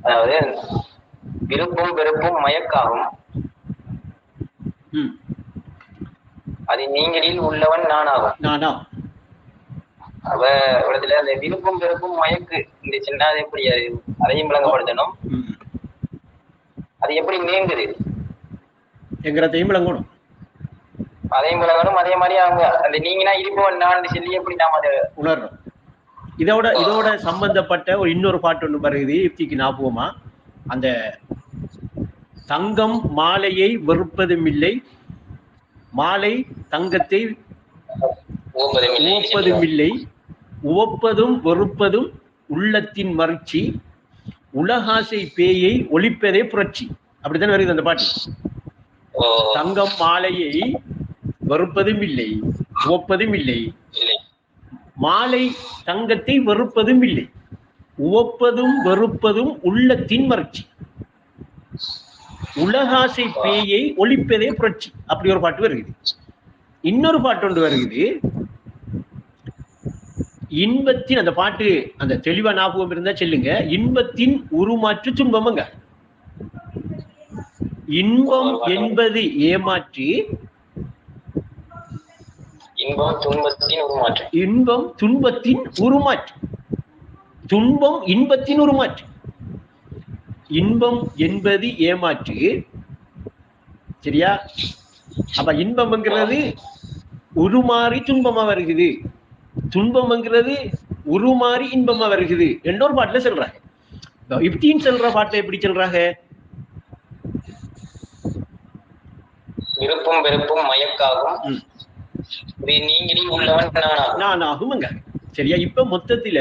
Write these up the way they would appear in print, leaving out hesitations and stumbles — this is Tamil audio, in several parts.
அதாவது விருப்பும் வெறுப்பும் மயக்காகும், அது நீங்களில் உள்ளவன் நானா. அவ இடத்துல அந்த விருப்பும் வெறுப்பும் மயக்கு இந்த சின்ன எப்படி அதையும் விளங்கப்படுத்தணும். அது எப்படி நீங்குது எங்கிறதையும் விளங்கணும், அதையும் விளங்கணும். அதே மாதிரி அவங்க அந்த நீங்கன்னா இருப்பவன் நான் சொல்லி எப்படி நாம் அதை உணர்றோம். இதோட சம்பந்தப்பட்ட ஒரு இன்னொரு பாட்டு ஒன்று வருது யுக்திக்கு ஞாபகமா. அந்த தங்கம் மாலையை வெறுப்பதும் இல்லை, மாலை தங்கத்தை உவப்பதும் இல்லை, உவப்பதும் வெறுப்பதும் உள்ளத்தின் மறுச்சி, உலகாசை பேயை ஒழிப்பதே புரட்சி. அப்படித்தானே வருது அந்த பாட்டு. தங்கம் மாலையை வெறுப்பதும் இல்லை, உவப்பதும் இல்லை, மாலை தங்கத்தை வெறுப்பதும் இல்லை, உவப்பதும் வெறுப்பதும் உள்ளத்தின் மறுச்சி, உலகாசை பேயை ஒழிப்பதே புரட்சி. அப்படி ஒரு பாட்டு வருகிறது. இன்னொரு பாட்டு ஒன்று வருகிறது, இன்பத்தின், அந்த பாட்டு அந்த தெளிவா ஞாபகம் இருந்தா சொல்லுங்க, இன்பத்தின் உருமாற்று துன்பமுங்க. இன்பம் என்பது ஏமாற்றி, இன்பம் துன்பத்தின் உருமாற்று, இன்பம் துன்பத்தின் உருமாற்று, துன்பம் இன்பத்தின் உருமாற்று. இன்பம் என்பது ஏமாற்று, சரியா? அப்ப இன்பம்ங்கிறது உருமாறி துன்பமா வருகிறது, துன்பம்ங்கிறது உருமாறி இன்பமா வருகிறது என்றொரு பாட்டுல சொல்றாங்க. இப்படின்னு சொல்ற பாட்டுல எப்படி சொல்றாங்க? விருப்பும் வெறுப்பும் மயக்காகும், நீங்களே உள்ளவன் நானாகுங்க. சரியா? இப்ப மொத்தத்துல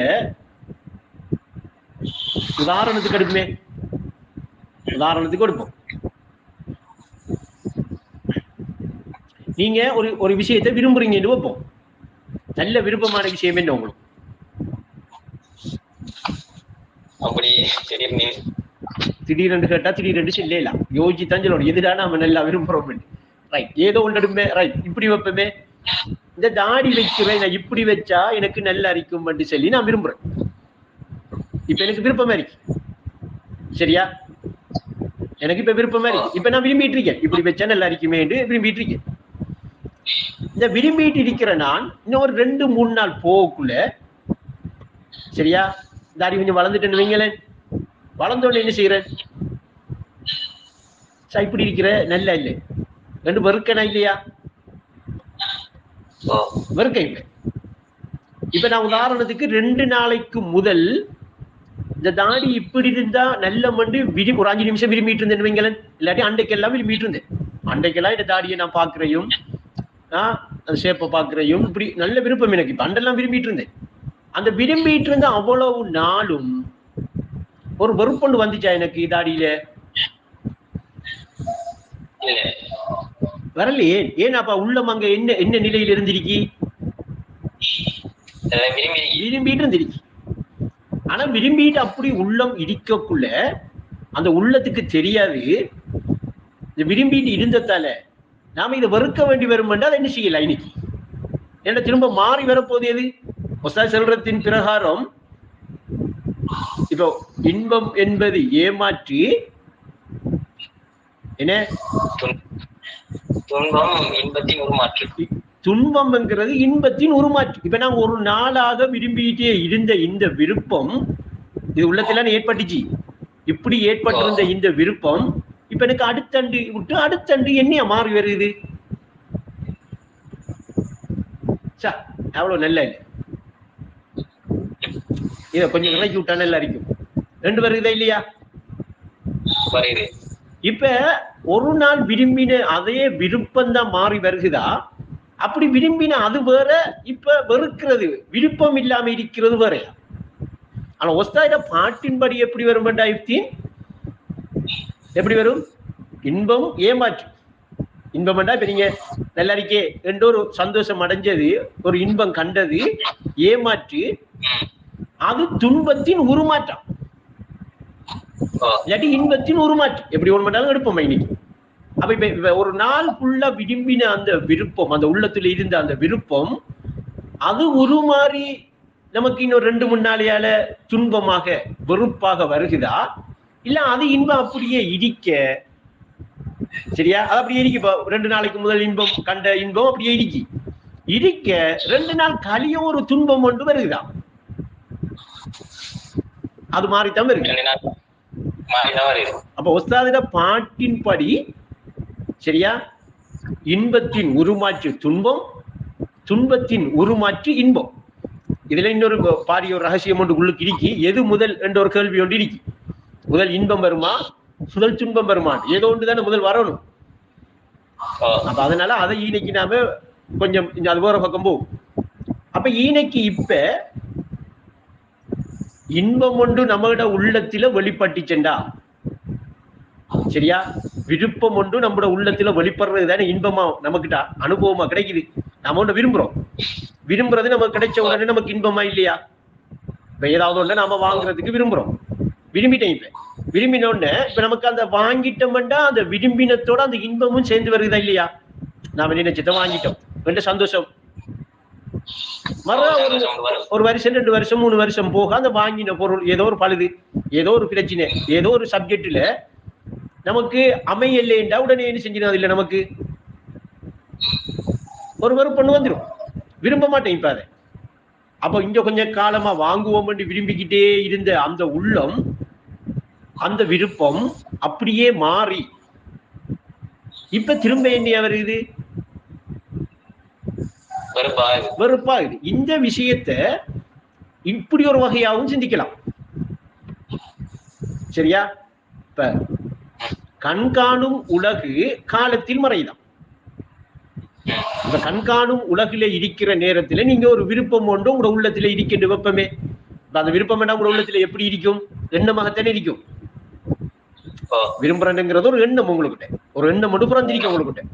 உதாரணத்துக்கு எடுப்போமே, உதாரணத்துக்கு எடுப்போம். நீங்க ஒரு விஷயத்தை விரும்புறீங்கன்னு வைப்போம். நல்ல விருப்பமான விஷயம் என்ன உங்களுக்கு? அப்படி திடீரென்று கேட்டா திடீரென்று சொல்லலாம், யோசிச்சுதான் சொல்லணும் எதுடா நாம நல்லா விரும்புறோம். ரைட், ஏதோ ஒன்று எடுப்பே, ரைட் இப்படி வைப்பமே, இந்த தாடி வைக்கிறேன் நான், இப்படி வச்சா எனக்கு நல்லா இருக்கும் சொல்லி நான் விரும்புறேன். இப்ப எனக்கு விருப்பமா இருக்கு, சரியா? எனக்கு இப்ப விருப்பமா இருக்கு, இப்ப நான் விரும்பிட்டு இருக்கேன், இப்படி வச்சா நல்லா இருக்குமே என்று விரும்பிட்டு இருக்கேன். இந்த விரும்பிட்டு இருக்கிற நான் இன்னும் ஒரு 2-3 நாள் போகக்குள்ள, சரியா, தாடி கொஞ்சம் வளர்ந்துட்டேன்னு வைங்களேன், வளர்ந்தோன்னு என்ன செய்யறேன், இப்படி இருக்கிற நல்லா இல்லை ரெண்டு வெறுக்கனா இல்லையா? வெறுக்க இல்லை. இப்ப நான் உதாரணத்துக்கு 2 நாளைக்கு முதல் இந்த தாடி இப்படி இருந்தா நல்ல மண்டு ஒரு 5 நிமிஷம் விரும்பிட்டு இருந்தேன் வைங்களேன், இல்லாட்டி அண்டைக்கெல்லாம் விரும்பிட்டு இருந்தேன். அண்டைக்கெல்லாம் இந்த தாடியை நான் பாக்குறையும், அந்த ஷேப்பை பாக்குறையும், இப்படி நல்ல விருப்பம் எனக்கு. இப்ப அண்டெல்லாம் விரும்பிட்டு இருந்தேன். அந்த விரும்பிட்டு இருந்த அவ்வளவு நாளும் ஒரு வெறுப்பொண்டு வந்துச்சா எனக்கு தாடியில? வரலையே. ஏன்? அப்ப உள்ளம் அங்க என்ன நிலையில் இருந்திருக்கி? விரும்பிட்டு இருந்திருக்கு. ஆனா விரும்பிட்டு அப்படி உள்ளம் இடிக்கக்குள்ள அந்த உள்ளத்துக்கு தெரியாது இந்த விரும்பிட்டு இருந்ததால நாம இதை வெறுக்க வேண்டி வரும் என்றால் என்ன செய்யலாம்? இன்னைக்கு என்ன திரும்ப மாறி வரப்போது எது? செல்றத்தின் பிரகாரம் இப்போ இன்பம் என்பது ஏமாற்றி என்ன? துன்பம் இன்பத்தின் உருமாற்று. துன்பம்ங்கிறது இன்பத்தின் உருமாற்று. இப்ப நான் ஒரு நாளாக விரும்பிட்டே இருந்த இந்த விருப்பம் இது உள்ளத்துல ஏற்பட்டுச்சு. இப்படி ஏற்பட்டிருந்த இந்த விருப்பம் இப்ப எனக்கு அடுத்தண்டு விட்டு அடுத்தண்டு என்னைய மாறி வருது. அவ்வளவு நல்ல இத கொஞ்சம் இறக்கி விட்டா நல்லா இருக்கும். 2 வருதா இல்லையா? இப்ப ஒரு நாள் விரும்பின அதே விருப்பம் தான் மாறி வருகுதா? அப்படி விரும்பின அது வேற, இப்ப வெறுக்கிறது விருப்பம் இல்லாம இருக்கிறது வேற. ஆனா ஒஸ்தாயிட பாட்டின்படி எப்படி வரும்? எப்படி வரும்? இன்பம் ஏமாற்று. இன்பம் என்றா இப்ப நீங்க நல்லா இருக்கே என்ற ஒரு சந்தோஷம் அடைஞ்சது, ஒரு இன்பம் கண்டது ஏமாற்று, அது துன்பத்தின் உருமாற்றம். இல்லாட்டி இன்பத்தின் உருமாற்று. எப்படி ஒன்று பண்ணாலும் எடுப்போம் இன்னைக்கு. அப்ப இப்ப ஒரு நாள் ஃபுல்லா விரும்பின அந்த விருப்பம், அந்த உள்ளத்துல இருந்த அந்த விருப்பம், அது உருமாறி நமக்கு இன்னும் 2-3 நாளையால துன்பமாக வெறுப்பாக வருகுதா? இல்ல அது இன்பம் அப்படியே இடிக்க, சரியா? அது அப்படியே இருக்கு. இப்போ 2 நாளைக்கு முதல் இன்பம் கண்ட இன்பம் அப்படியே இடிக்க 2 நாள் கழிய ஒரு துன்பம் ஒன்று வருதுதான். அது மாறித்தான் வருது. அப்ப உஸ்தாதிட பாட்டின்படி, சரியா, இன்பத்தின் உருமாற்று துன்பம், துன்பத்தின் உருமாற்று இன்பம். இதுல இன்னொரு பாரிய ஒரு ரகசியம் ஒன்று உள்ளுக்கு இருக்கு. எது முதல் என்ற ஒரு கேள்வி ஒன்று இருக்கு. முதல் இன்பம் வருமா, முதல் துன்பம் வருமா? ஏதோ ஒன்று தானே முதல் வரணும். அப்ப அதனால அதை ஈனைக்கு நாம கொஞ்சம் அது வேற பக்கம் போகும். அப்ப ஈனைக்கு இப்ப இன்பம் ஒன்று நம்மளோட உள்ளத்தில வெளிப்பட்டுச்செண்டா, சரியா, விருப்பம் ஒன்று நம்மளோட உள்ளத்துல வெளிப்படுறது தானே இன்பமா நமக்கிட்ட அனுபவமா கிடைக்குது. நம்ம ஒன்று விரும்புறது நமக்கு கிடைச்ச உடனே நமக்கு இன்பமா இல்லையா? இப்ப ஏதாவது ஒண்ணு நாம வாங்குறதுக்கு விரும்புறோம், விரும்பிட்டேன். இப்ப விரும்பினோடனே இப்ப நமக்கு அந்த வாங்கிட்டோம்டா அந்த விரும்பினத்தோட அந்த இன்பமும் சேர்ந்து வருதா இல்லையா? நாம நினைச்சதை வாங்கிட்டோம் என்ற சந்தோஷம். ஒரு வருஷம் 2 வருஷம் 3 வருஷம் போக அந்த வாங்கின பொருள் ஏதோ ஒரு பழுது, ஏதோ ஒரு பிரச்சனை, ஏதோ ஒரு சப்ஜெக்ட்ல நமக்கு அமையலைண்டா உடனே என்ன செஞ்சிடும்? இல்ல நமக்கு ஒரு வெறுப்பு வந்துடும், விரும்ப மாட்டேன் இப்ப அதை. அப்ப இங்க கொஞ்சம் காலமா வாங்குவோம் விரும்பிக்கிட்டே இருந்த அந்த உள்ளம், அந்த விருப்பம் அப்படியே மாறி இப்ப திரும்ப என்ன வருது? வெறுப்பாகுது. இந்த விஷயத்தை இப்படி ஒரு வகையாகவும் சிந்திக்கலாம், சரியா? இப்ப கண்காணும் உலகு காலத்தில் மறைதான். இந்த கண்காணும் உலகில இருக்கிற நேரத்துல நீங்க ஒரு விருப்பம் ஒன்று உங்க உள்ளத்துல இருக்கின்ற வெப்பமே. அந்த விருப்பம் என்ன உங்க உள்ளத்துல எப்படி இருக்கும்? எண்ணமாகத்தானே இருக்கும். விரும்புறேங்கிறது ஒரு எண்ணம், உங்களுக்கிட்ட ஒரு எண்ணம் ஒன்று புறந்திருக்க உங்களுக்கிட்ட.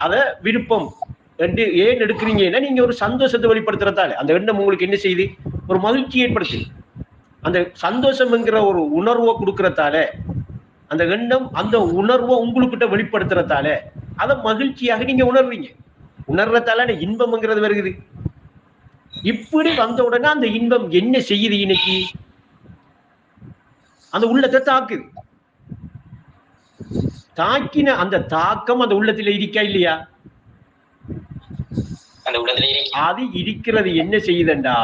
அத விருப்பம் என்று ஏன் எடுக்கிறீங்கன்னா நீங்க ஒரு சந்தோஷத்தை வெளிப்படுத்துறதால அந்த எண்ணம் உங்களுக்கு என்ன செய்யுது? ஒரு மகிழ்ச்சி ஏற்படுத்து. அந்த சந்தோஷம் என்கிற ஒரு உணர்வை கொடுக்கறதால அந்த எண்ணம் அந்த உணர்வை உங்களுக்கிட்ட வெளிப்படுத்துறதால அதை மகிழ்ச்சியாக நீங்க உணர்வீங்க. உணர்றதால இன்பம்ங்கிறது வருகிறது. இப்படி வந்த உடனே அந்த இன்பம் என்ன செய்யுது? இன்னைக்கு அந்த உள்ளத்தை தாக்குது. தாக்கின அந்த தாக்கம் அந்த உள்ளத்துல இருக்கா இல்லையா? அது இருக்கிறது என்ன செய்யுதுண்டா,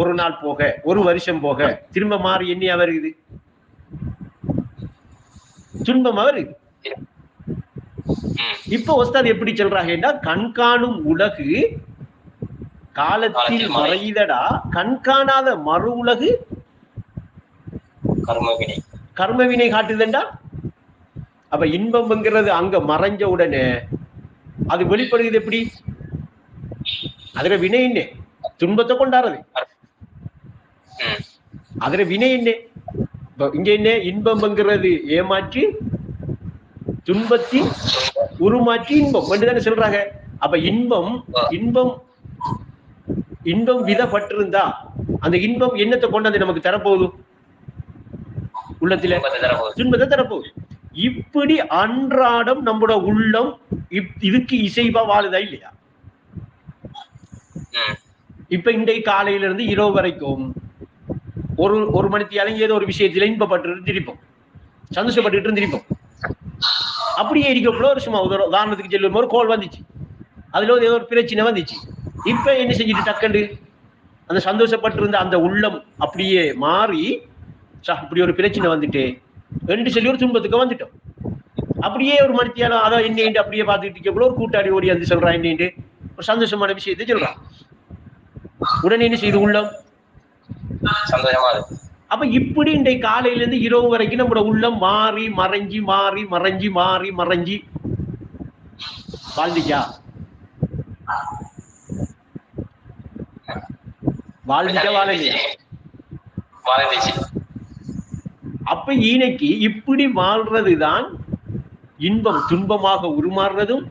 ஒரு நாள் போக, ஒரு வருஷம் போக திரும்ப மாறி என்னையா வருது? துன்பமா வருது. இப்ப உஸ்தாத் எப்படி சொல்றாங்கன்னா, கண்காணும் உலகு காலத்தில் மறையுதடா, கண்காணாத மறு உலகு கர்மவினை காட்டுதுண்டா. அப்ப இன்பம்ங்கிறது அங்க மறைஞ்ச உடனே அது வெளிப்படுகிறது எப்படி? அதுல வினை என்ன? துன்பத்தை கொண்டாடுறது. அதுல வினை என்ன? இங்க என்ன? இன்பம்ங்கிறது ஏமாற்றி துன்பத்தின் உருமாற்றி இன்பம் என்றுதானே சொல்றாங்க. அப்ப இன்பம் இன்பம் இன்பம் விதப்பட்டிருந்தா அந்த இன்பம் என்னத்தை கொண்டாந்து நமக்கு தரப்போகுது? உள்ளத்துல துன்பத்தை தரப்போகுது. இப்படி அன்றாடம் நம்மளோட உள்ளம் இதுக்கு இசைவா வாழுதா இல்லையா? இப்ப இன்றைக்கு காலையில இருந்து இரவு வரைக்கும் ஒரு மணித்தியாலும் ஏதோ ஒரு விஷயத்துல இன்பப்பட்டு திருப்போம், சந்தோஷப்பட்டு இருந்திருப்போம். அப்படியே இருக்கக்குள்ள ஒரு சும்மா உதாரணத்துக்கு சொல்லும் ஒரு கோல் வந்துச்சு, அதுல ஏதோ ஒரு பிரச்சனை வந்துச்சு. இப்ப என்ன செஞ்சுட்டு டக்குண்டு அந்த சந்தோஷப்பட்டு இருந்த அந்த உள்ளம் அப்படியே மாறி இப்படி ஒரு பிரச்சனை வந்துட்டு ரெண்டு சொல்லி ஒரு துன்பத்துக்கு வந்துட்டோம். அப்படியே ஒரு மணித்தியாலும் அதான் என்ன அப்படியே பார்த்துட்டு இருக்கக்குள்ள ஒரு கூட்டாளி ஓடி வந்து சொல்றான் என்ன ஒரு சந்தோஷமான விஷயத்தை சொல்றான். உடனே என்ன செய்து உள்ளம் சந்தோஷமா இருக்கு. அப்ப இப்படி இன்றைக்கு காலையில இருந்து இரவு வரைக்கும் நம்மளோட உள்ளம் மாறி மறைஞ்சி மாறி மறைஞ்சி மாறி மறைஞ்சி வாழ்ந்துச்சா? வாழ்ந்துச்சா வாழலையா? அப்ப இன்னைக்கு இப்படி வாழ்றதுதான் இன்பம் துன்பமாக உருமாறுறதும்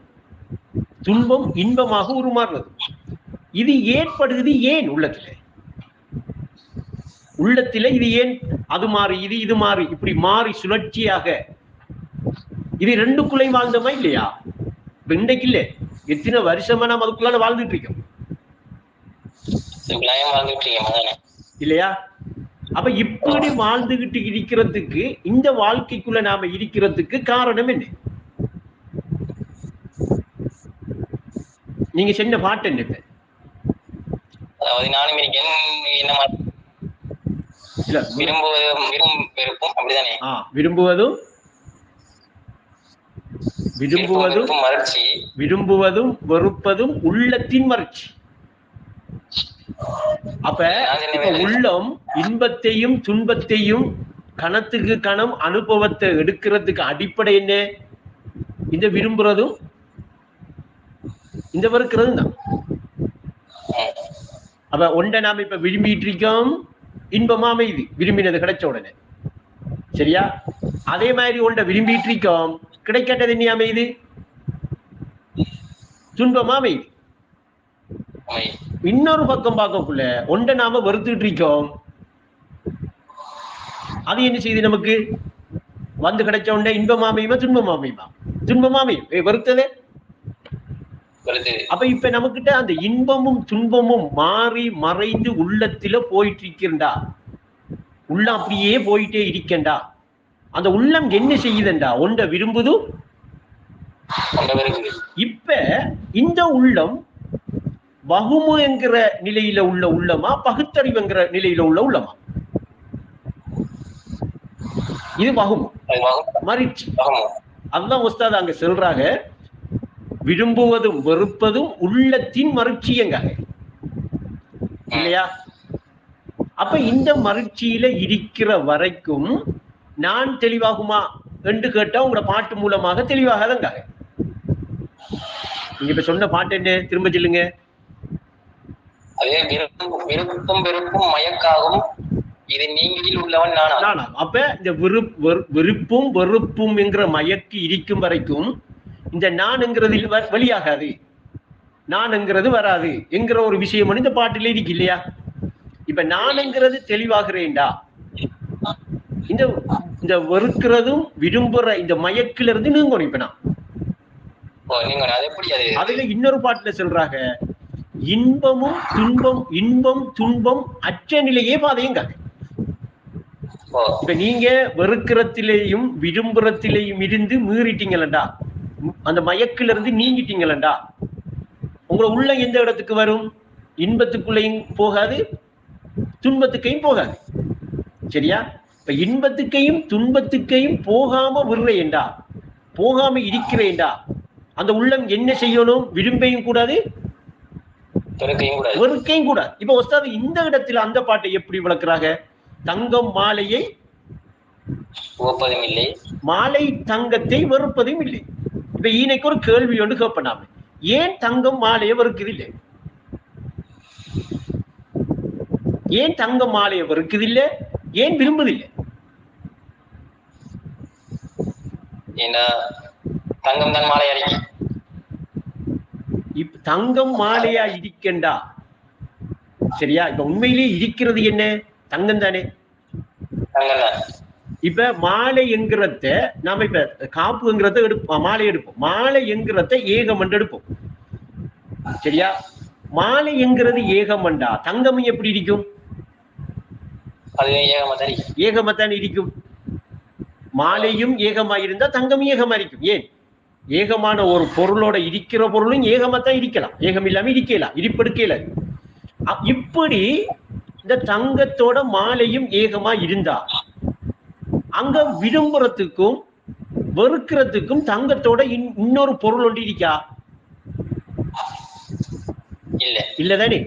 துன்பம் இன்பமாக உருமாறுறதும். இது ஏற்படுகிறது ஏன்? உள்ளத்துல இது ஏன் அது மாறி இது மாறி இப்படி மாறி சுழற்சியாக இது ரெண்டுக்குள்ளே வாழ்ந்தோமா இல்லையா? இன்றைக்கு இல்ல, எத்தனை வருஷமா நாம் அதுக்குள்ள வாழ்ந்துட்டு இருக்கோம் இல்லையா? அப்ப இப்படி வாழ்ந்துகிட்டு இருக்கிறதுக்கு, இந்த வாழ்க்கைக்குள்ள நாம இருக்கிறதுக்கு காரணம் என்ன? நீங்க சொன்ன பாட்டு என்ன? அதாவது நானும் இருக்கேன் என்ன விரும்புவதும் வெறுப்பும் அப்படிதானே? விரும்புவதும் மகிழ்ச்சி, விரும்புவதும் வெறுப்பதும் உள்ளத்தின் மகிழ்ச்சி. அப்ப உள்ளம் இன்பத்தையும் துன்பத்தையும் கணத்துக்கு கணம் அனுபவத்தை எடுக்கிறதுக்கு அடிப்படை என்ன? இந்த விரும்புறதும் இந்த வெறுக்கிறதும் தான். அப்ப ஒன்றை நாம இப்ப விரும்பிட்டு இருக்கோம், இன்பமா அமைதி, விரும்பினது கிடைச்ச உடனே. சரியா? அதே மாதிரி ஒன்றை விரும்பிட்டு இருக்கோம், கிடைக்காட்டது என்ன அமைது? துன்பமா அமைது. இன்னொரு பக்கம் பார்க்கக்குள்ள ஒன்றை நாம வெறுத்துட்டு இருக்கோம், அது என்ன செய்யுது? நமக்கு வந்து கிடைச்ச உடனே இன்பமா அமையுமா துன்பமா அமையுமா? துன்பமா அமையும். வெறுத்ததே. அப்ப இப்ப நமக்கிட்ட அந்த இன்பமும் துன்பமும் மாறி மறைந்து உள்ளத்தில போயிட்டு இருக்கின்றா, உள்ளம் அப்படியே போயிட்டே இருக்கண்டா. அந்த உள்ளம் என்ன செய்யுதுண்டா? ஒன்றை விரும்புது. இப்ப இந்த உள்ளம் வகுமு என்கிற நிலையில உள்ள உள்ளமா, பகுத்தறிவுங்கிற நிலையில உள்ள உள்ளமா? இது வகுமு, மகிழ்ச்சி. அதுதான் உஸ்தாத் அங்க சொல்றாங்க, விரும்புவதும் வெறுப்பதும் உள்ளத்தின் மகிழ்ச்சியங்க, இல்லையா? அப்ப இந்த மகிழ்ச்சியில இருக்கிற வரைக்கும் நான் தெளிவாகுமா என்று கேட்டா உங்களோட பாட்டு மூலமாக தெளிவாகாதங்க. நீங்க இப்ப சொன்ன பாட்டு என்ன? திரும்ப சொல்லுங்க. அதே விருப்பும் வெறுப்பும் மயக்காகும், இது நீங்கில் உள்ளவன் நானா. அப்ப இந்த விருப்பும் வெறுப்பும் என்கிற மயக்கு இருக்கும் வரைக்கும் இந்த நான்ங்கிறதில் வெளியாகாது, நான்ங்கிறது வராது என்கிற ஒரு விஷயம் இந்த பாட்டில இருக்கு, இல்லையா? இப்ப நான்ங்கிறது தெளிவாகிறேன்டா, இந்த வெறுக்கிறதும் விரும்புற இந்த மயக்கில இருந்து நீங்க இப்ப நான் அதுல இன்னொரு பாட்டுல சொல்றாங்க, இன்பமும் துன்பம், இன்பம் துன்பம் அற்ற நிலையே பாதையுங்க. இப்ப நீங்க வெறுக்கிறத்திலேயும் விரும்புறத்திலேயும் இருந்து மீறிட்டீங்களா, அந்த மயக்கில இருந்து நீங்கிட்டீங்களா, உங்களை உள்ள எந்த இடத்துக்கு வரும்? இன்பத்துக்குள்ளையும் போகாது, துன்பத்துக்கையும் போகாது. சரியா? இப்ப இன்பத்துக்கையும் துன்பத்துக்கையும் போகாம விடுறேன்டா, போகாம இருக்கிறேன்டா, அந்த உள்ளம் என்ன செய்யணும்? விரும்பையும் கூடாது, வெறுக்கையும் கூடாது. இப்ப உஸ்தாத் இந்த இடத்துல அந்த பாட்டை எப்படி விளக்குறாங்க? தங்கம் மாலையை இல்லை, மாலை தங்கத்தை வெறுப்பதும் இல்லை. இப்ப ஈனைக்கு ஒரு கேள்வி ஒன்று கேட்பனாம, ஏன் தங்கம் மாலையை வெறுக்குது இல்லை? ஏன் தங்கம் மாலையை வெறுக்குது இல்லை? ஏன் விரும்புதில்லை? தங்கம் தான் மாலை அடிக்கி. இப்ப தங்கம் மாலையா இருக்கண்டா, சரியா? இப்ப உண்மையிலேயே இருக்கிறது என்ன? தங்கம் தானே. இப்ப மாலை என்கிறத நாம இப்ப காப்பு என்கிறத எடுப்போம், மாலை எடுப்போம். மாலை என்கிறத ஏகம் என்று எடுப்போம், சரியா? மாலை என்கிறது ஏகமண்டா, தங்கம் எப்படி இருக்கும்? ஏகமத்தான் இருக்கும். மாலையும் ஏகமா இருந்தா தங்கம் ஏகமா இருக்கும். ஏன்? ஏகமான ஒரு பொருளோட இருக்கிற பொருளும் ஏகமாத்தான் இருக்கலாம், ஏகம் இல்லாம இருக்கலாம், இருப்பெடுக்கல. இப்படி இந்த தங்கத்தோட மாலையும் ஏகமா இருந்தா அங்க விரும்புறதுக்கும் வெறுக்கிறதுக்கும் தங்கத்தோட இன்னொரு பொருள் ஒன்று இருக்கா? இல்லதானே?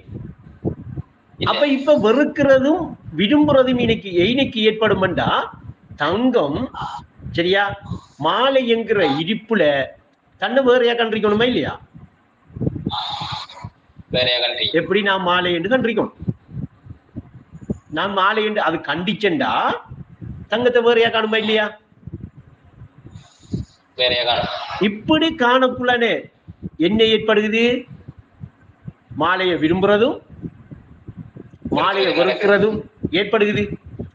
அப்ப இப்ப வெறுக்கிறதும் விரும்புறதும் இன்னைக்கு ஏற்படும்டா தங்கம், சரியா? மாலை என்கிற இருப்புல தன்னை வேறையா கண்டிக்கணுமா இல்லையா? எப்படி நான் மாலை என்று கண்டிக்கணும்? நான் மாலை என்று அது கண்டிச்சண்டா தங்கத்தை வேறையா காணுமா இல்லையா? இப்படி காணக்குள்ளனே என்ன ஏற்படுகிறது? மாலையை விரும்புறதும் மாலையை வெறுக்கிறதும் ஏற்படுகிறது.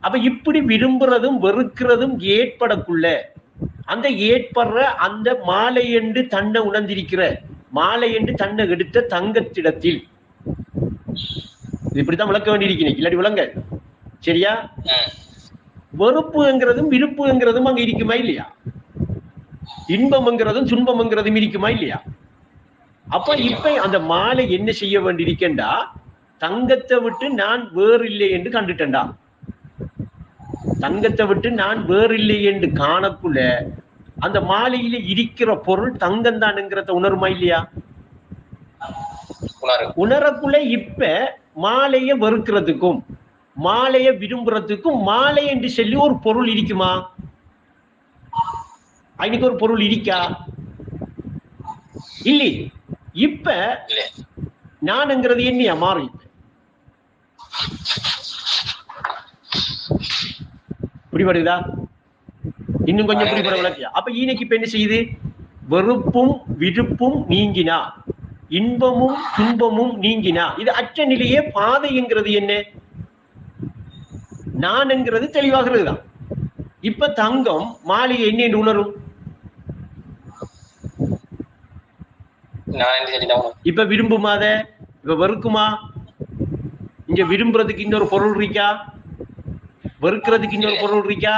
அப்ப இப்படி விரும்புறதும் வெறுக்கிறதும் ஏற்படக்குள்ள அந்த ஏற்படுற அந்த மாலை என்று தன்னை உணர்ந்திருக்கிற, மாலை என்று தன்னை எடுத்த தங்கத்திடத்தில் இப்படித்தான் விளக்க வேண்டியிருக்கிறேன், இல்லாட்டி விளங்க. சரியா? வெறுப்புங்கிறதும் விருப்புங்கிறதும் அங்க இருக்குமா இல்லையா? இன்பம்ங்கிறதும் துன்பம்ங்கிறதும் இருக்குமா இல்லையா? அப்ப இப்ப அந்த மாலை என்ன செய்ய வேண்டியிருக்கேன்டா, தங்கத்தை விட்டு நான் வேறில்லை என்று கண்டுட்டேன்டா. தங்கத்தை விட்டு நான் வேறில்லை என்று காணக்குள்ள அந்த மாலையில இருக்கிற பொருள் தங்கம் தானுங்கிறத உணருமா இல்லையா? உணரக்குள்ள இப்ப மாலைய வெறுக்கிறதுக்கும் மாலைய விரும்புறதுக்கும் மாலை என்று சொல்லி ஒரு பொருள் இருக்குமா? அன்னைக்கு ஒரு பொருள் இருக்கா? இல்லை. இப்ப நான்ங்கிறது என்னையா மாறும்? புரிபடுதா? இன்னும் கொஞ்சம் புரிபட விளக்கியா? அப்ப ஈனைக்கு இப்ப என்ன செய்யுது? வெறுப்பும் விருப்பும் நீங்கினா, இன்பமும் துன்பமும் நீங்கினா, இது அற்ற நிலையே பாதைங்கிறது என்ன? நான்ங்கிறது தெளிவாகிறது தான். இப்ப தங்கம் மாலையை என்ன என்று உணரும்? இப்ப விரும்புமாத, இப்ப வெறுக்குமா? இங்க விரும்புறதுக்கு இன்னொரு பொருள் இருக்கா? வெறுக்கிறதுக்கு இன்னொரு பொருள் இருக்கா?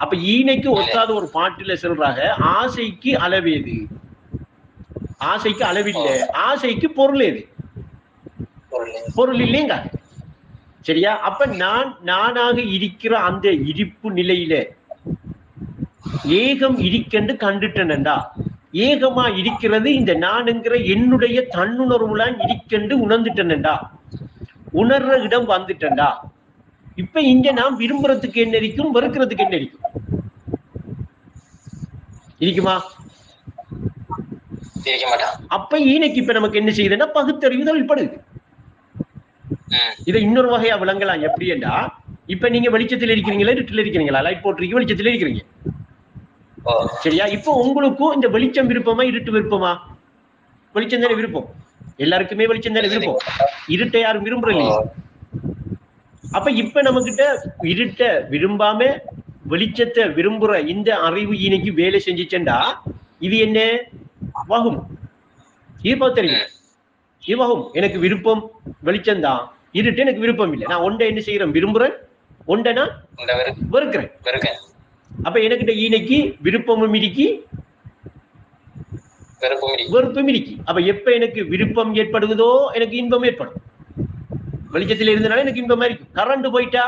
அப்ப ஈனைக்கு ஒத்தாத ஒரு பாட்டுல சொல்றாங்க, ஆசைக்கு அளவேது? ஆசைக்கு அளவில்லை, ஆசைக்கு பொருள் ஏது? பொருள் இல்லைங்க. சரியா? அப்ப நான் நானாக இருக்கிற அந்த இருப்பு நிலையில ஏகம் இருக்கென்று கண்டுட்டேன்டா. ஏகமா இருக்கிறது இந்த நானுங்கிற என்னுடைய தன்னுணர்வுலாம் இருக்கென்று உணர்ந்துட்டேன்டா. உணர்ற இடம் வந்துட்டேன்டா. இப்ப இங்க நான் விரும்புறதுக்கு என்ன இருக்கும், வெறுக்கிறதுக்கு என்ன இருக்கும்? இருக்குமா? அப்ப ஈனைக்கு இப்ப நமக்கு என்ன செய்யுதுன்னா பகுத்தறிவு தொழில்படுது. இதை இன்னொரு வகையா விளங்கலாம். எப்படி என்றா, இப்ப நீங்க வெளிச்சத்தில் இருக்கிறீங்களா இருட்டில் இருக்கிறீங்களா? லைட் போட்டிருக்கீங்க, வெளிச்சத்தில் இருக்கிறீங்க. சரியா? இப்ப உங்களுக்கும் இந்த வெளிச்சம் விருப்பமா இருட்டு விருப்பமா? வெளிச்சம் தானே விருப்பம். எல்லாருக்குமே வெளிச்சம் தானே விருப்பம். இருட்டை யாரும் விரும்புற இல்லையா? அப்ப இப்ப நம்ம கிட்ட இருட்ட விரும்பாம வெளிச்சத்தை விரும்புற இந்த அறிவு ஈனைக்கு வேலை செஞ்சுச்சேன்டா, இது என்ன வகும்? இது தெரியும். இது வகும். எனக்கு விருப்பம் வெளிச்சம் தான், இருட்டு எனக்கு விருப்பம் இல்லை. நான் ஒன்றை என்ன செய்யறேன்? விரும்புறேன். ஒன்றை நான் வெறுக்கிறேன். அப்ப எனக்கிட்ட ஈனைக்கு விருப்பமும் இருக்கி வெறுப்பும் இருக்கி. அப்ப எப்ப எனக்கு விருப்பம் ஏற்படுவதோ எனக்கு இன்பம் ஏற்படும். வெளிச்சத்தில் இருந்தனால எனக்கு இன்பமா இருக்கும். கரண்ட் போயிட்டா,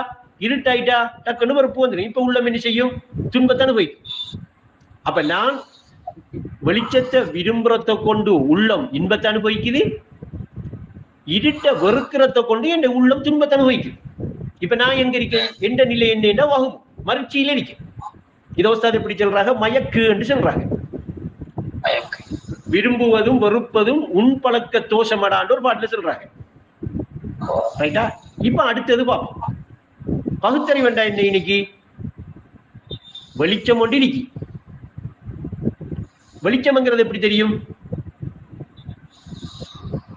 இருட்டாயிட்டா, டக்குன்னு வெறுப்பு வந்துடும். இப்ப உள்ளம் என்ன செய்யும்? துன்பத்தானு போயிடும். அப்ப நான் வெளிச்சத்தை விரும்புறத கொண்டு உள்ளம் இன்பத்தை அனுபவிக்குது, இருட்ட வெறுக்கிறத கொண்டு என் உள்ளம் துன்பத்தை அனுபவிக்குது. இப்ப நான் எங்க இருக்கேன்? எந்த நிலை என்ன வகும் மறுச்சியில இருக்கேன். இதை எப்படி சொல்றாங்க? மயக்கு என்று சொல்றாங்க. விரும்புவதும் வெறுப்பதும் உன் பழக்க தோஷமடான்னு ஒரு பாட்டுல சொல்றாங்க. ரைட்டா? இப்ப அடுத்தது பார்ப்போம். பகுத்தறிவு வேண்டா என்ன? இன்னைக்கு வெளிச்சம் ஒன்று இன்னைக்கு வெளிச்சம்ங்கிறது எப்படி தெரியும்?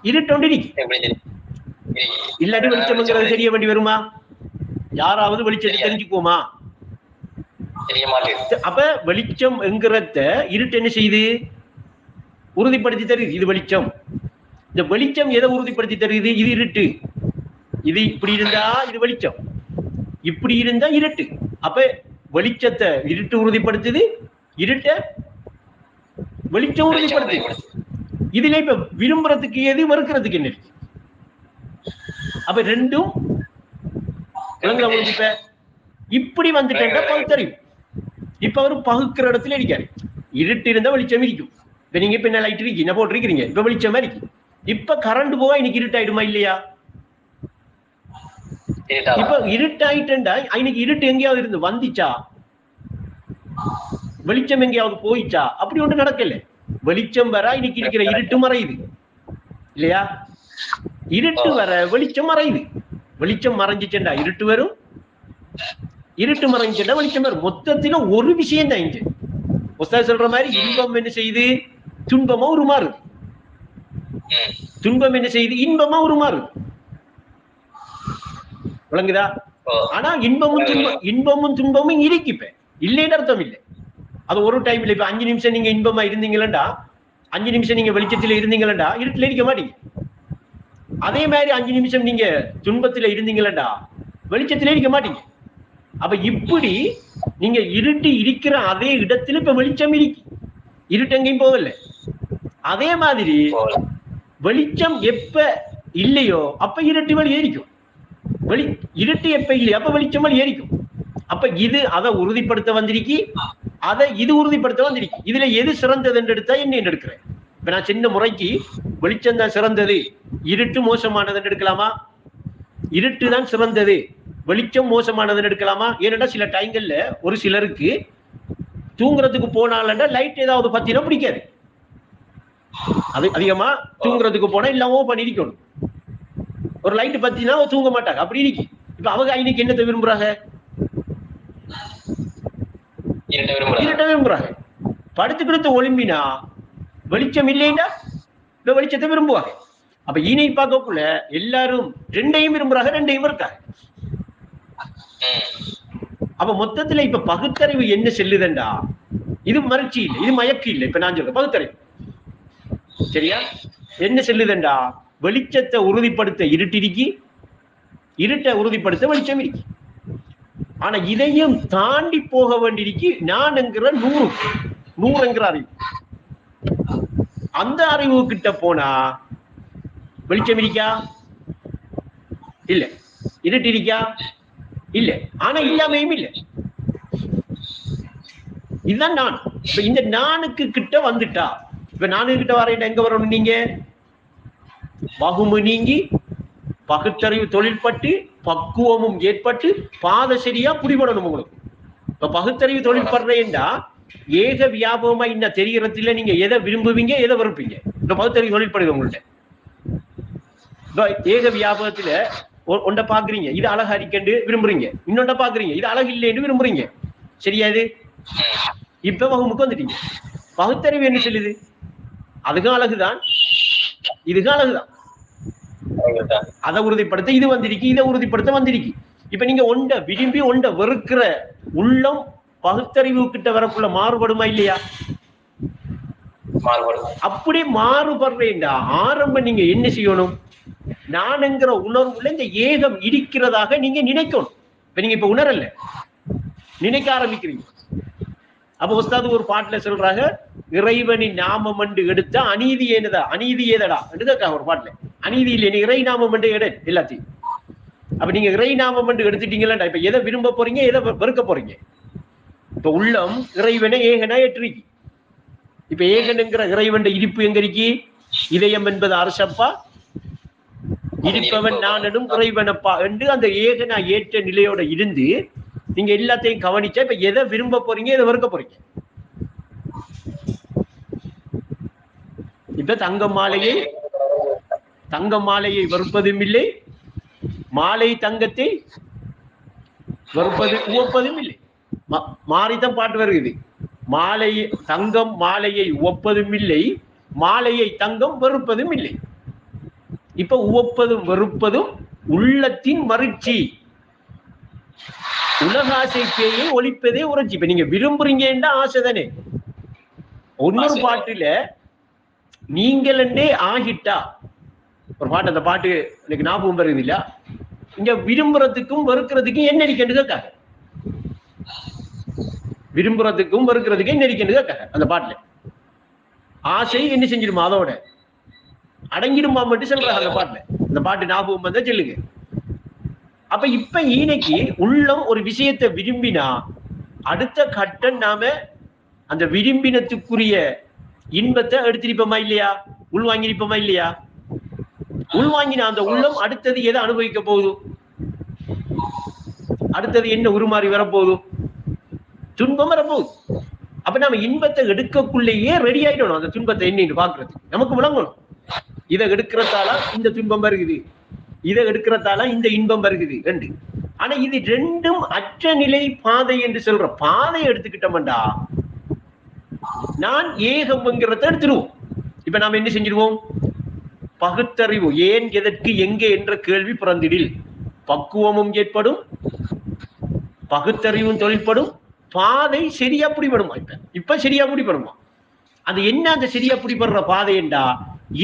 இருட்டொண்டு இல்லாட்டி வெளிச்சம்ங்கிறது தெரிய வேண்டி வருமா? யாராவது வெளிச்சத்தை தெரிஞ்சுக்குவோமா? அப்ப வெளிச்சம் என்கிறத இருட்டு என்ன செய்யுது? உறுதிப்படுத்தி தருது. இது வெளிச்சம். இந்த வெளிச்சம் எதை உறுதிப்படுத்தி தருது? இது இருட்டு. இது இப்படி இருந்தா இது வெளிச்சம், இப்படி இருந்தா இருட்டு. அப்ப வெளிச்சத்தை இருட்டு உறுதிப்படுத்துது, இருட்ட வெளிச்சம் உறுதிப்படுத்துது. இதுல இப்ப விரும்புறதுக்கு எது, வெறுக்கிறதுக்கு என்ன இருக்கு? அப்ப ரெண்டும் இப்ப இப்படி வந்துட்டேன் பகுத்தறிவு. இப்ப அவரு பகுக்கிற இடத்துல இருக்காரு. இருட்டு இருந்தா வெளிச்சம் இருக்கும். இப்ப நீங்க இப்ப என்ன லைட் இருக்கு, என்ன போட்டிருக்கீங்க, இப்ப வெளிச்சமா இருக்கு. இப்ப கரண்ட் போவா இன்னைக்கு இருட்டாயிடுமா இல்லையா? இப்ப இருட்டாயிட்டா இன்னைக்கு இருட்டு எங்கேயாவது இருந்து வந்துச்சா? வெளிச்சம் எங்கேயாவது போயிச்சா? அப்படி ஒன்று நடக்கல. வெளிச்சம் வர இன்னைக்கு இருக்கிற இருட்டு மறையுது இல்லையா? இருட்டு வர வெளிச்சம் மறையுது. வெளிச்சம் மறைஞ்சிச்சேன்டா இருட்டு வரும், இருட்டு மறைஞ்சிச்சேன்டா வெளிச்சம் வரும். மொத்தத்துல ஒரு விஷயம் தான் இங்க. உஸ்தாத் சொல்ற மாதிரி இன்பம் என்ன செய்யுது? துன்பமா உருமாறுது. துன்பம் என்ன செய்யுது? இன்பமா உருமாறுது. விளங்குதா? ஆனா இன்பமும் துன்பமும் இருக்கு. இப்ப இல்லைன்னு அர்த்தம் இல்லை. அது ஒரு டைம்ல இப்ப 5 நிமிஷம் நீங்க இன்பமா இருந்தீங்களா, 5 நிமிஷம் நீங்க வெளிச்சத்துல இருந்தீங்களா, இருட்டுல இருக்க மாட்டீங்க. அதே மாதிரி 5 நிமிஷம் நீங்க துன்பத்துல இருந்தீங்களா, வெளிச்சத்திலே இருக்க மாட்டீங்க. அப்ப இப்படி நீங்க இருட்டு இருக்கிற அதே இடத்துல இப்ப வெளிச்சம் இருக்கு, இருட்டு எங்கேயும் போகல. அதே மாதிரி வெளிச்சம் எப்ப இல்லையோ அப்ப இருட்டு வழி ஏறிக்கும், இருட்டு எப்ப இல்லையோ அப்ப வெளிச்சம் வழி ஏறிக்கும். அப்ப இது அதை உறுதிப்படுத்த வந்திருக்கு, அதை இது உறுதிப்படுத்த வந்திருக்கு. இதுல எது சிறந்தது என்று எடுத்தா என்ன எடுக்கிறேன். இப்ப நான் சின்ன முறைக்கு வெளிச்சம் தான் சிறந்தது, இருட்டு மோசமானது என்று எடுக்கலாமா? இருட்டு தான் சிறந்தது, வெளிச்சம் மோசமானதுன்னு எடுக்கலாமா? ஏன்னா சில டைங்கள்ல ஒரு சிலருக்கு தூங்குறதுக்கு போனால லைட் ஏதாவது பத்தினா பிடிக்காது. அது அதிகமா தூங்குறதுக்கு போனா இல்லாம பண்ணிருக்கணும், ஒரு லைட் பத்தினா தூங்க மாட்டாங்க, அப்படி இருக்கு. இப்ப அவங்க இன்னைக்கு என்னத்தை விரும்புறாங்க? இருட்ட விரும்புறாங்க. படுத்துக்கிட்டு ஒளிம்பினா வெளிச்சம் இல்லைன்னா இந்த வெளிச்சத்தை விரும்புவாங்க. அப்ப ஈனை பார்க்கக்குள்ள எல்லாரும் ரெண்டையும் விரும்புறாங்க, ரெண்டையும் இருக்காங்க. அப்ப மொத்தத்துல இப்ப பகுத்தறிவு என்ன செல்லுதண்டா, இது மகிழ்ச்சி இல்லை, இது மயக்கு இல்லை. இப்ப நான் சொல்றேன் பகுத்தறிவு சரியா என்ன செல்லுதண்டா, வெளிச்சத்தை உறுதிப்படுத்த இருட்டிருக்கி, இருட்டை உறுதிப்படுத்த வெளிச்சம் இருக்கு. ஆனா இதையும் தாண்டி போக வேண்டியிருக்கு நான் என்கிற 100 என்கிற அறிவு. அந்த அறிவு கிட்ட போனா வெளிச்சம் இருக்கா? இல்ல. இருட்டு இருக்கா? இல்ல. ஆனா இல்லாமையும் இல்ல. இதுதான் நான். இப்ப இந்த நானுக்கு கிட்ட வந்துட்டா, இப்ப நானு கிட்ட வர எங்க வரணும்? நீங்க வகுமு நீங்கி பகுத்தறிவு தொழில்பட்டு பக்குவமும் ஏற்பட்டு பாத சரியா புடிபடணும் உங்களுக்கு. இப்ப பகுத்தறிவு தொழில்படுறேன்டா ஏக வியாபகமா இன்ன தெரிகிறதுல நீங்க எதை விரும்புவீங்க, எதை வெறுப்பீங்க? இந்த பகுத்தறிவு தொழில்படுது உங்கள்ட்ட. ஏக வியாபகத்துல ஒன்றை பாக்குறீங்க, இது அழகா இருக்கண்டு விரும்புறீங்க, இன்னொன்றை பாக்குறீங்க இது அழகு இல்லைன்னு விரும்புறீங்க. சரியாது? இப்ப வகுமுக்கு வந்துட்டீங்க. பகுத்தறிவு என்ன சொல்லுது? அதுக்கும் அழகுதான், இதுக்கும் அழகுதான். அதை உறுதிப்படுத்த இது வந்திருக்கு, இதை உறுதிப்படுத்த வந்திருக்கு. இப்ப நீங்க ஒண்ட விரும்பி ஒண்ட வெறுக்கிற உள்ளம் பகுத்தறிவு கிட்ட வரக்குள்ள மாறுபடுமா இல்லையா? அப்படி மாறுபடுறேன்டா ஆரம்பம் நீங்க என்ன செய்யணும்? நான் என்கிற உணர்வுல இந்த ஏகம் இருக்கிறதாக நீங்க நினைக்கணும். இப்ப நீங்க இப்ப உணரல, நினைக்க ஆரம்பிக்கிறீங்க. அப்ப உஸ்தாது ஒரு பாட்டுல சொல்றாங்க, இறைவனின் நாமம் என்று எடுத்த அநீதி ஏனதா, அநீதி ஏதடா என்று கேட்காங்க ஒரு பாட்டுல. அநீதி இல்லை, இறை நாமம் என்று எடு எல்லாத்தையும். அப்ப நீங்க இறை நாமம் என்று எடுத்துட்டீங்களா, இப்ப எதை விரும்ப போறீங்க, எதை வெறுக்க போறீங்க? இப்ப உள்ளம் இறைவனை ஏகனா ஏற்றிருக்கு. இப்ப ஏகனுங்கிற இறைவன் இருப்பு எங்க இருக்கு? இதயம் என்பது அரசப்பா, இருப்பவன் நானும் இறைவனப்பா என்று அந்த ஏகனா ஏற்ற நிலையோட இருந்து நீங்க எல்லாத்தையும் கவனிச்சா இப்ப எதை விரும்ப போறீங்க, எதை வெறுக்க போறீங்க? இப்ப தங்க மாலையை வெறுப்பதும் இல்லை, மாலை தங்கத்தை வெறுப்பது உவப்பதும் இல்லை. மாறித்தான் பாட்டு வருகிறது. தங்கம் மாலையை உவப்பதும் இல்லை, மாலையை தங்கம் வெறுப்பதும் இல்லை. இப்ப உவப்பதும் வெறுப்பதும் உள்ளத்தின் மகிழ்ச்சி, உலகாசை பேயை ஒழிப்பதே உணர்ச்சி. இப்ப நீங்க விரும்புறீங்கன்னா ஆசை தானே. இன்னொரு பாட்டுல நீங்களே ஆகிட்டா ஒரு பாட்டு, அந்த பாட்டு எனக்கு ஞாபகம் வருது இல்ல, இங்க விரும்புறதுக்கும் வெறுக்கிறதுக்கும் என்ன இருக்கேன்னு கேட்காங்க. விரும்புறதுக்கும் வெறுக்கிறதுக்கும் என்ன இருக்கேன்னு கேட்காங்க. அந்த பாட்டுல ஆசை என்ன செஞ்சிருமா, அதோட அடங்கிடுமா மட்டும் சொல்றாங்க அந்த பாட்டுல. அந்த பாட்டு ஞாபகம் வந்தா சொல்லுங்க. அப்ப இப்ப இன்னைக்கு உள்ளம் ஒரு விஷயத்தை விரும்பினா அடுத்த கட்டம் நாம அந்த விரும்பினத்துக்குரிய இன்பத்தை எடுத்திருப்போமா இல்லையா, உள்வாங்கிருப்போமா இல்லையா? உள்வாங்கினா அந்த உள்ளம் அடுத்தது எதை அனுபவிக்க போகுது? அடுத்தது என்ன உருமாறி வரப்போகுது? துன்பம் வரப்போகுது. அப்ப நாம இன்பத்தை எடுக்கக்குள்ளேயே ரெடி ஆயிடணும். அந்த துன்பத்தை என்னன்னு பாக்குறது நமக்கு விளங்கணும். இதை எடுக்கிறதால இந்த துன்பம் வருகுது, இதை எடுக்கிறதால இந்த இன்பம் வருகுது ரெண்டு. ஆனா இது ரெண்டும் அற்ற நிலை பாதை என்று சொல்ற பாதையை எடுத்துக்கிட்டோம்டா நான் ஏகம்ங்கிறத எடுத்துருவோம். இப்ப நாம என்ன செஞ்சிருவோம்? பகுத்தறிவு ஏன் எதற்கு எங்கே என்ற கேள்வி பிறந்திடில் பக்குவமும் ஏற்படும், பகுத்தறிவும் தொழில்படும், பாதை சரியா பிடிபடுமா? இப்ப சரியா பிடிபடுமா? அது என்ன அந்த சரியா பிடிபடுற பாதை என்றா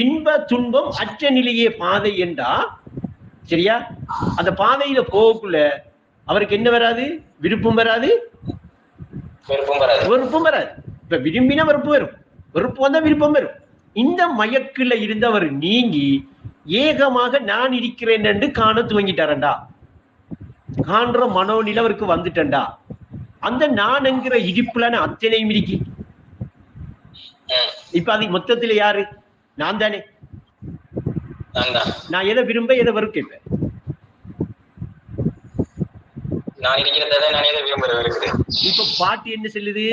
இன்ப துன்பம் அற்ற நிலையே பாதை என்றா சரியா? அந்த பாதையில போகக்குள்ள அவருக்கு என்ன வராது? விருப்பம் வராது, வெறுப்பும் வராது. இப்ப விரும்பினா வெறுப்பு வரும், வெறுப்பு வந்தா விருப்பம் வரும். இந்த மயக்குல இருந்தவர் நீங்கி ஏகமாக நான் இருக்கிறேன் என்று காண துவங்கிட்டாரண்டா, காண்ற மனோநிலை அவருக்கு வந்துட்டண்டா. அந்த நான் என்கிற இடிப்புலான அத்தனையும் இருக்கி. இப்ப அது மொத்தத்துல யாரு? நான் தானே. நான் எதை விரும்ப எதை வெறுக்க? இப்ப பாட்டு என்ன சொல்லுது?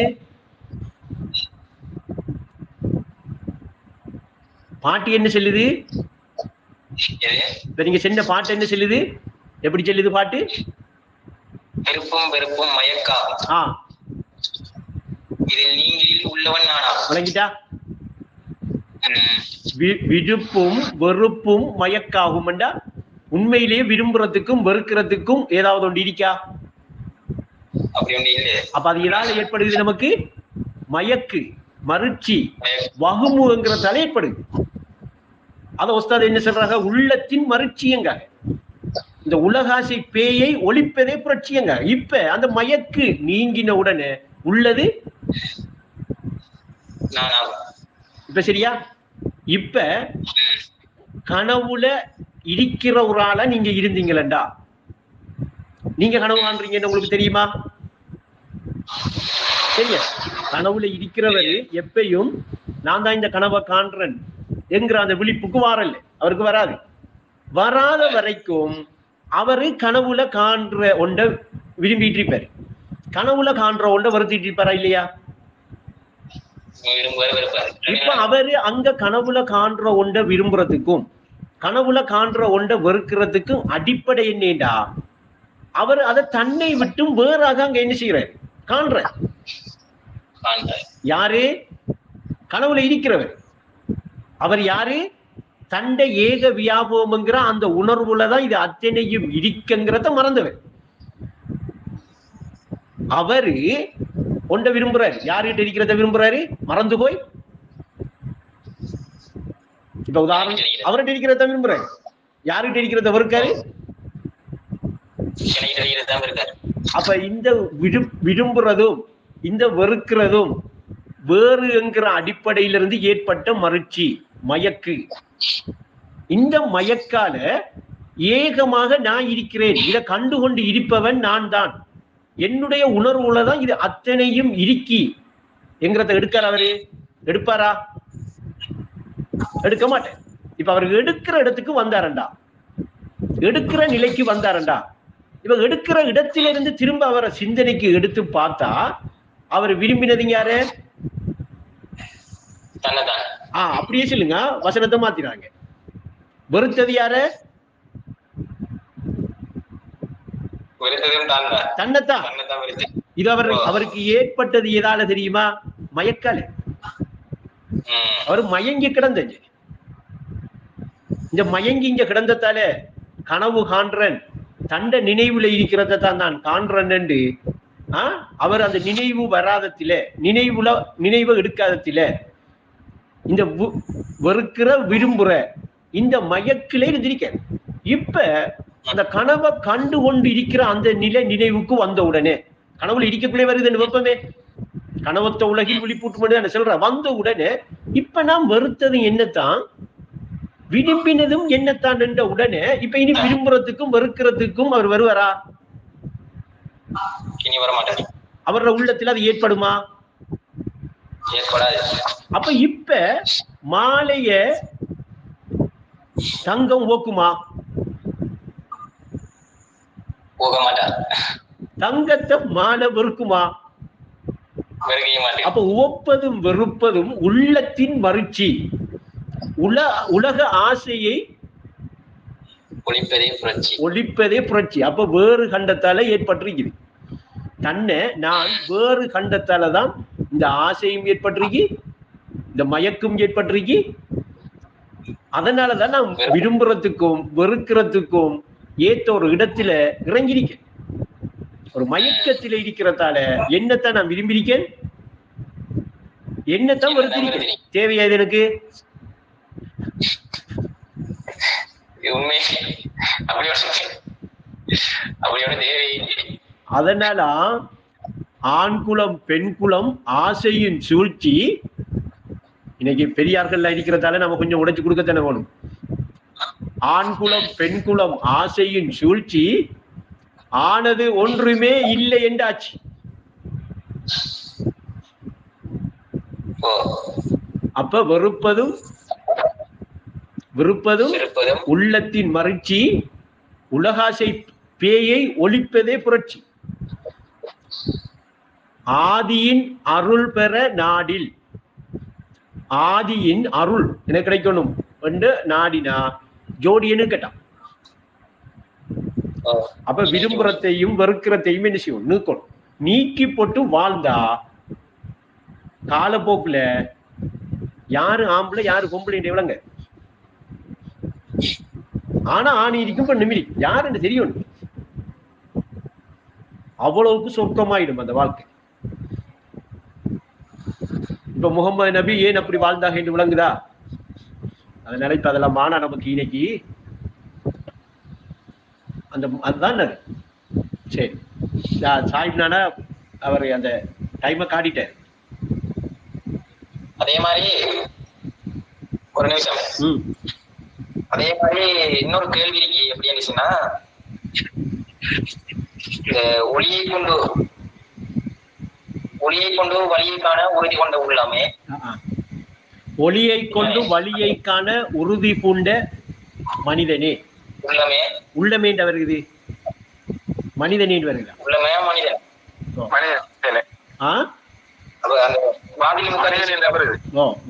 பாட்டு என்ன சொல்லுது? நீங்க சென்ற பாட்டு என்ன சொல்லுது? எப்படி சொல்லுது பாட்டு? விருப்பும் வெறுப்பும் மயக்கா, இதில் நீங்களில் உள்ளவன் நானா. விளங்கிட்டா? விருப்பும் வெறுப்பும் மயக்காகும். உண்மையிலேயே விரும்புறதுக்கும் வெறுக்கிறதுக்கும் ஏதாவது ஒன்று இருக்கா? அப்ப அது எதாவது ஏற்படுது நமக்கு மயக்கு, மறுச்சி, வகுமுங்கிறதால ஏற்படுது. அத உஸ்தாத் என்ன சொல்றாங்க? உள்ளத்தின் மறுச்சியங்க. இந்த உலகாசை பேயை ஒழிப்பதே புரட்சியங்க. இப்ப அந்த மயக்கு நீங்கின உடனே உள்ளது இப்ப சரியா? இப்ப கனவுல இருக்கிற ஒரு ஆளா நீங்க இருந்தீங்களா? நீங்க கனவு காண்றீங்கன்னு உங்களுக்கு தெரியுமா? சரியா? கனவுல இருக்கிறவர் எப்பயும் நான் தான் இந்த கனவை காண்றேன் என்கிற அந்த விழிப்புக்கு வாரல்ல, அவருக்கு வராது. வராத வரைக்கும் அவரு கனவுல காண்ற ஒன்றை விரும்பிட்டு இருப்பாரு, கனவுல காண்ற ஒன்றை வருத்திட்டு இருப்பாரா இல்லையா? இப்ப அவரு அங்க கனவுல காண்ற ஒன்றை விரும்புறதுக்கும் கனவுல காண்ற ஒன்றை வெறுக்கிறதுக்கும் அடிப்படை என்னடா? அவர் அதை தன்னை விட்டும் வேறாக அங்க என்ன செய்யறாரு? காண்ற யாரு? கனவுல இருக்கிறவர். அவர் யாரு? தண்டை ஏக வியாபகம்ங்கிற அந்த உணர்வுலதான் இது அத்தனையும் இருக்குங்கிறத மறந்தவர். அவரு ஒன்றை விரும்புறாரு. யாருகிட்ட இருக்கிறத விரும்புறாரு? மறந்து போய். இப்ப உதாரணம், அவர்கிட்ட இருக்கிறத விரும்புறாரு. யாருகிட்ட இருக்கிறத வெறுக்காரு? அப்ப இந்த விரும்புறதும் இந்த வெறுக்கிறதும் வேறு என்கிற அடிப்படையிலிருந்து ஏற்பட்ட மறுச்சி, மயக்கு. இந்த மயக்கால ஏகமாக நான் இருக்கிறேன், இதை கண்டுகொண்டு இருப்பவன் நான் தான், என்னுடைய உணர்வுலதான் இது அத்தனையும் இருக்கி என்கிறத எடுக்கார் அவரு? எடுப்பாரா? எடுக்க மாட்டேன். இப்ப அவருக்கு எடுக்கிற இடத்துக்கு வந்தாரண்டா, எடுக்கிற நிலைக்கு வந்தாரண்டா. இவங்க எடுக்கிற இடத்திலிருந்து திரும்ப அவரை சிந்தனைக்கு எடுத்து பார்த்தா அவர் விரும்பினது யாரு? அப்படியே சொல்லுங்க, வசனத்தை மாத்தினாங்க. வெறுத்தது யாரு? தன்னைத்தான். இது அவருக்கு ஏற்பட்டது எதால தெரியுமா? மயக்கால. அவர் மயங்கி கிடந்த, இந்த மயங்கி இங்க கிடந்ததால கனவு காண்றன், தண்ட நினைவுல இருக்கிறத தான் நான் காண்றேன் என்று அவர் அந்த நினைவு வராதத்தில, நினைவை எடுக்காதத்தில இந்த வெறுக்கிற விரும்புற இந்த மயக்கிலே இருந்திருக்க. இப்ப அந்த கனவை கண்டு கொண்டு இருக்கிற அந்த நிலை நினைவுக்கு வந்த உடனே, கனவுல இருக்கக்குள்ளே வருது வெப்பமே, கனவத்த உலகில் விழிப்பூட்டு சொல்ற, வந்த உடனே இப்ப நாம் வெறுத்தது என்னத்தான், விரும்பினதும் என்னத்தான் என்ற உடனே இப்ப இனி விரும்புறதுக்கும் வெறுக்கிறதுக்கும் அவர் வருவாரா? இனி வரமாட்டார். அவரோட உள்ளத்தில் அது ஏற்படுமா? ஏற்படாது. அப்ப இப்ப மாலைய தங்கம் ஓக்குமா? போக மாட்டார். தங்கத்தை மாலை வெறுக்குமா? அப்ப ஓப்பதும் வெறுப்பதும் உள்ளத்தின் மறுச்சி, உலக ஆசையை ஒழிப்பதே புரட்சி. அப்ப வேறு கண்டத்தால ஏற்பட்டிருக்குது. தன்னை நான் வேறு கண்டத்தாலதான் இந்த ஆசையும் ஏற்பட்டிருக்கு, இந்த மயக்கும் ஏற்பட்டிருக்கு. அதனாலதான் நான் விரும்புறதுக்கும் வெறுக்கிறதுக்கும் ஏத்த ஒரு இடத்துல இறங்கிருக்க. ஒரு மயக்கத்தில் இருக்கிறதால என்னத்தான் நான் விரும்பியிருக்கேன், என்னத்தான் வெறுத்திருக்கேன். தேவையா இது எனக்கு? உண்மை அப்படி தேவையில்லை. அதனால ஆண் குலம் பெண் குலம் ஆசையின் சூழ்ச்சி இன்னைக்கு பெரியார்கள் இருக்கிறதால நம்ம கொஞ்சம் உடைச்சு கொடுக்கத்தானே வேணும். ஆண் குலம் பெண் குலம் ஆசையின் சூழ்ச்சி ஆனது ஒன்றுமே இல்லை என்றாச்சு. அப்ப வெறுப்பதும் உள்ளத்தின் மகிழ்ச்சி உலகாசை பேயை ஒழிப்பதே புரட்சி. ஆதியின் அருள் பெற நாடில் ஆதியின் அருள் எனக்கு கிடைக்கணும் என்று நாடினா ஜோடியன்னு கேட்டான். அப்ப விரும்புறத்தையும் வெறுக்கிறதையும் என்ன செய்யும் நீக்கணும். நீக்கி போட்டு வாழ்ந்தா காலப்போக்குல யாரு ஆம்பளை யாரு பொம்பளை விளங்க. ஆனா ஆணி இருக்கும் பெண்ணு மிரி யாருன்னு தெரியும். அவ்வளவுக்கு சொர்க்கமாயிடும் அந்த வாழ்க்கை. இப்ப முகமது நபி ஏன் அப்படி வாழ்ந்தாக என்று விளங்குதா? அதனால இப்ப அதெல்லாம் மானா நமக்கு இன்னைக்கு அந்த அதுதான் அது. சரி சாஹிப் நானா அவர் அந்த டைமை காட்டிட்டார். அதே மாதிரி ஒரு நிமிஷம், அதே மாதிரி இன்னொரு கேள்வி இருக்கு. எப்படி இருந்துச்சுன்னா, இந்த ஒளியை கொண்டு வழியை காண உறுதி கொண்ட உள்ளமே, ஒளியை கொண்டு வழியை காண உறுதி பூண்ட மனிதனே உள்ளமே உள்ளமே வருகிறது. மனிதனே வருகிறா உள்ளமே மனிதன்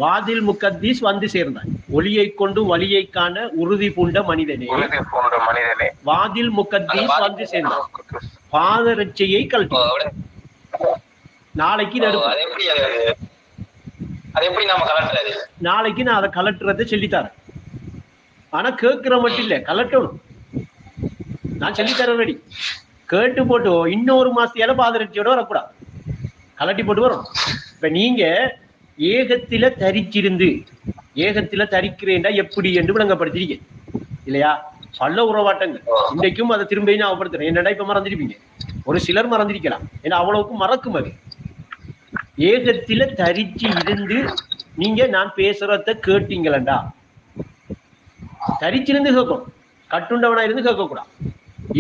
வாதில் முகத்தீஸ் வந்து சேர்ந்தான். ஒளியை கொண்டு வழியை காண உறுதி பூண்ட மனிதனே வாதில் முகத்தீஸ் வந்து சேர்ந்தான். பாதரட்சையை கழட்டி நாளைக்கு நாளைக்கு நான் அதை கலட்டுறதை சொல்லித்தரேன். ஆனா கேட்கிற மட்டும் இல்ல, கலட்டணும். நான் சொல்லித்தரேன் ரெடி. கேட்டு போட்டு இன்னொரு மாசத்தையால பாதரட்சியோட வரக்கூடாது, கலட்டி போட்டு வரும். இப்ப நீங்க ஏகத்தில தரிச்சிருந்து ஏகத்தில தரிக்கிறேன்டா எப்படி என்று விளங்கப்படுத்திருக்கீங்க இல்லையா? பல உறவாட்டங்கள் இன்றைக்கும் அதை திரும்ப ஞாபகப்படுத்துறேன். என்னடா இப்ப மறந்துருப்பீங்க, ஒரு சிலர் மறந்திருக்கலாம், ஏன்னா அவ்வளவுக்கு மறக்கும். அது ஏகத்தில தரிச்சு இருந்து நீங்க நான் பேசுறத கேட்டீங்களா? தரிச்சிருந்து கேட்கணும், கட்டுண்டவனா இருந்து கேட்க கூடாது.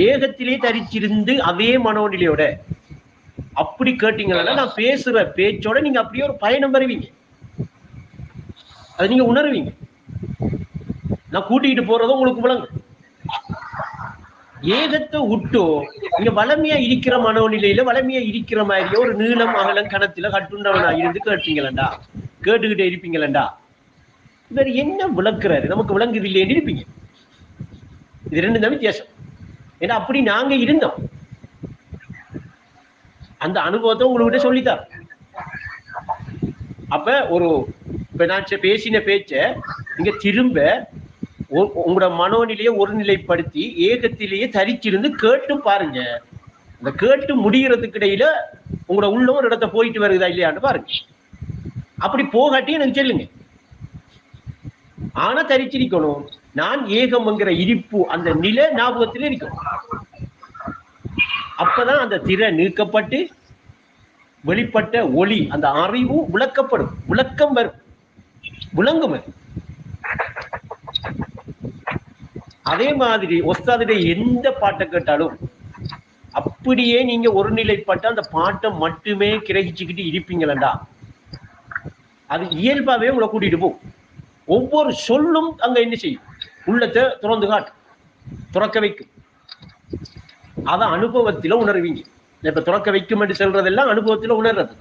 ஏகத்திலே தரிச்சிருந்து அதே மனோநிலையோட அப்படி கேட்டீங்கன்னா நான் பேசுற பேச்சோட நீங்க அப்படியே ஒரு பயணம் வருவீங்க, அதை நீங்க உணர்வீங்க. நான் கூட்டிகிட்டு போறதும் உங்களுக்கு விளங்கும். ஏகத்தை விட்டோ நீங்க வளமையா இருக்கிற மனோநிலையில வளமையா இருக்கிற மாதிரியே ஒரு நீளம் அகலம் கணத்துல கட்டுண்டவனா இருந்து கேட்டீங்களா, கேட்டுக்கிட்டே இருப்பீங்களா? இவர் என்ன விளக்குறாரு நமக்கு விளங்குது இல்லைன்னு இருப்பீங்க. இது ரெண்டு தான் வித்தியாசம். ஏன்னா அப்படி நாங்க இருந்தோம், அந்த அனுபவத்தை உங்கள்கிட்ட சொல்லித்தார். அப்ப ஒரு இப்ப நான் பேசின பேச்ச நீங்க திரும்ப உங்களோட மனோநிலையை ஒருநிலைப்படுத்தி ஏகத்திலேயே தரிச்சிருந்து கேட்டு பாருங்க. அந்த கேட்டு முடிகிறதுக்கு இடையில உங்களோட உள்ள ஒரு இடத்த போயிட்டு வருதா இல்லையான்னு பாருங்க. அப்படி போகாட்டி எனக்கு சொல்லுங்க. ஆனா தரிச்சிருக்கணும், நான் ஏகம்ங்கிற இருப்பு அந்த நிலை ஞாபகத்திலே இருக்கணும். அப்பதான் அந்த திரை நீக்கப்பட்டு வெளிப்பட்ட ஒளி அந்த அறிவு விளக்கப்படும், விளக்கம் வரும், விளங்கும். அதே மாதிரி ஒஸ்தாதுடைய எந்த பாட்டை கேட்டாலும் அப்படியே நீங்க ஒருநிலைப்பட்ட அந்த பாட்டை மட்டுமே கிரகிச்சுக்கிட்டு இருப்பீங்களா, அது இயல்பாவே உங்களை கூட்டிட்டு போகும். ஒவ்வொரு சொல்லும் அங்க என்ன செய்யும், உள்ளத்தை திறந்து காட்டும், துறக்க வைக்கும். அத அனுபவத்தில உணர்வீங்க. இப்ப துறக்க வைக்கும் என்று சொல்றதெல்லாம் அனுபவத்தில உணர்றது.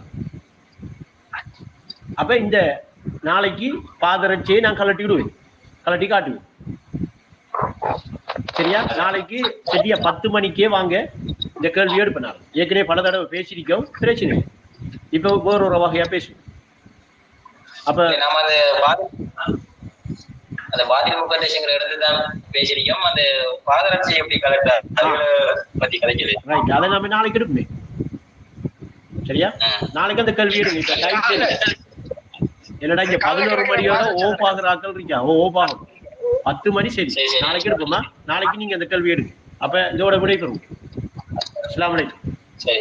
அப்ப இந்த நாளைக்கு பாதரட்சியை நான் கலட்டி காட்டுவேன். சரியா? நாளைக்கு சரியா 10 மணிக்கே வாங்க. இந்த கேள்வி எடுப்பேன். ஏற்கனவே பல தடவை பேசியிருக்கோம், பிரச்சனை. இப்ப வேறொரு வகையா பேசுவோம். அப்ப அந்த பாதில் முகத்தேசங்கிற இடத்துதான் பேசிருக்கோம். அந்த பாதரட்சி எப்படி கலெக்டர் பத்தி கலைக்குது, அதை நாம நாளைக்கு எடுப்போமே. சரியா? நாளைக்கு அந்த கேள்வி எடுங்க. இப்ப டைம் என்னடா இங்க 11 மணியோட ஓ பாக்குறாக்கள் இருக்கா? ஓ பாகம் 10 மணி சரி நாளைக்கு எடுப்போமா நாளைக்கு நீங்க அந்த கேள்வி எடுங்க அப்ப இதோட விடை பெறும் அஸ்ஸலாமு அலைக்கும் சரி